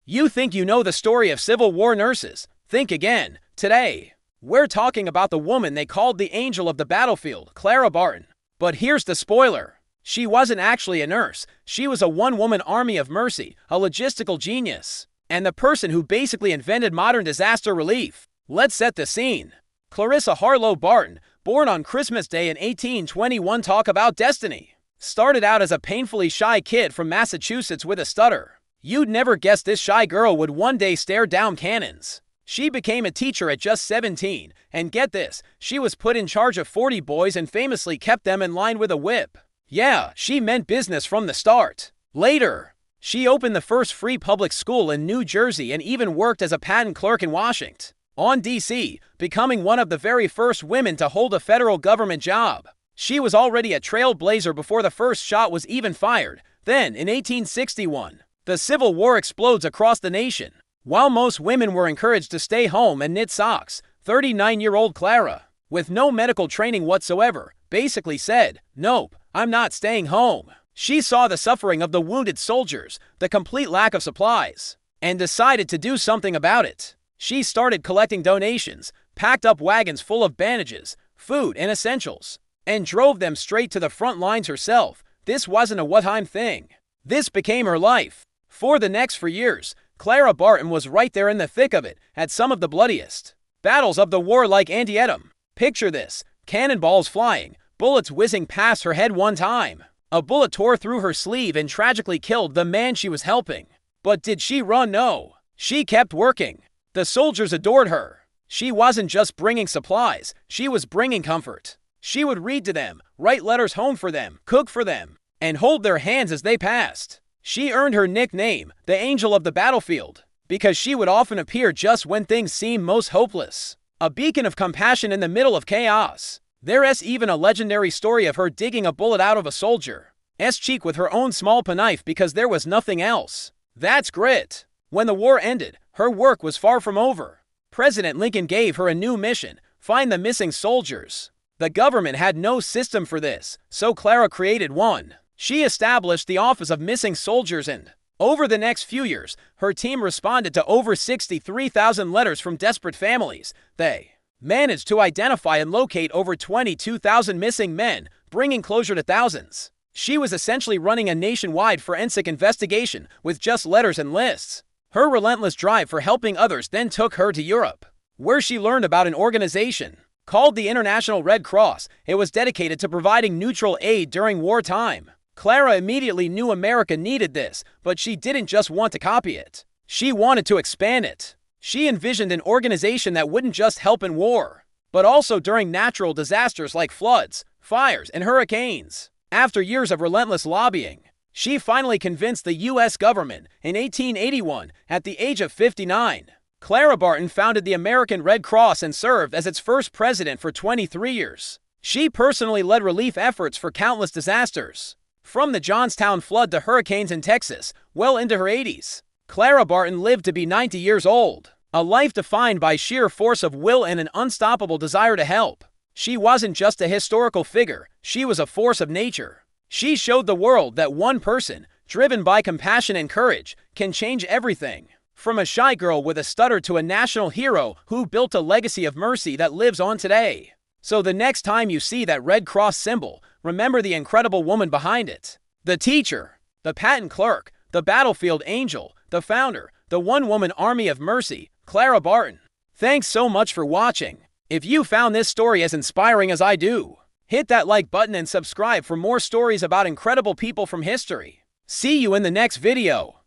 You think you know the story of Civil War nurses? Think again. Today, we're talking about the woman they called the angel of the battlefield, Clara Barton. But here's the spoiler. She wasn't actually a nurse. She was a one-woman army of mercy, a logistical genius, and the person who basically invented modern disaster relief. Let's set the scene. Clarissa Harlow Barton, born on Christmas Day in 1821. Talk about destiny. Started out as a painfully shy kid from Massachusetts with a stutter. You'd never guess this shy girl would one day stare down cannons. She became a teacher at just 17, and get this, she was put in charge of 40 boys and famously kept them in line with a whip. Yeah, she meant business from the start. Later, she opened the first free public school in New Jersey and even worked as a patent clerk in Washington, D.C., becoming one of the very first women to hold a federal government job. She was already a trailblazer before the first shot was even fired. Then, in 1861, the Civil War explodes across the nation. While most women were encouraged to stay home and knit socks, 39-year-old Clara, with no medical training whatsoever, basically said, "Nope, I'm not staying home." She saw the suffering of the wounded soldiers, the complete lack of supplies, and decided to do something about it. She started collecting donations, packed up wagons full of bandages, food, and essentials, and drove them straight to the front lines herself. This wasn't a one-time thing. This became her life. For the next 4 years, Clara Barton was right there in the thick of it, at some of the bloodiest battles of the war like Antietam. Picture this, cannonballs flying, bullets whizzing past her head. One time, a bullet tore through her sleeve and tragically killed the man she was helping. But did she run? No. She kept working. The soldiers adored her. She wasn't just bringing supplies, she was bringing comfort. She would read to them, write letters home for them, cook for them, and hold their hands as they passed. She earned her nickname, the Angel of the Battlefield, because she would often appear just when things seemed most hopeless. A beacon of compassion in the middle of chaos. There's even a legendary story of her digging a bullet out of a soldier's cheek with her own small penknife because there was nothing else. That's grit. When the war ended, her work was far from over. President Lincoln gave her a new mission: find the missing soldiers. The government had no system for this, so Clara created one. She established the Office of Missing Soldiers, and over the next few years, her team responded to over 63,000 letters from desperate families. They managed to identify and locate over 22,000 missing men, bringing closure to thousands. She was essentially running a nationwide forensic investigation with just letters and lists. Her relentless drive for helping others then took her to Europe, where she learned about an organization called the International Red Cross. It was dedicated to providing neutral aid during wartime. Clara immediately knew America needed this, but she didn't just want to copy it. She wanted to expand it. She envisioned an organization that wouldn't just help in war, but also during natural disasters like floods, fires, and hurricanes. After years of relentless lobbying, she finally convinced the U.S. government. In 1881, at the age of 59, Clara Barton founded the American Red Cross and served as its first president for 23 years. She personally led relief efforts for countless disasters, from the Johnstown flood to hurricanes in Texas, well into her 80s. Clara Barton lived to be 90 years old, a life defined by sheer force of will and an unstoppable desire to help. She wasn't just a historical figure, she was a force of nature. She showed the world that one person, driven by compassion and courage, can change everything. From a shy girl with a stutter to a national hero who built a legacy of mercy that lives on today. So the next time you see that Red Cross symbol, remember the incredible woman behind it. The teacher, the patent clerk, the battlefield angel, the founder, the one-woman army of mercy, Clara Barton. Thanks so much for watching. If you found this story as inspiring as I do, hit that like button and subscribe for more stories about incredible people from history. See you in the next video.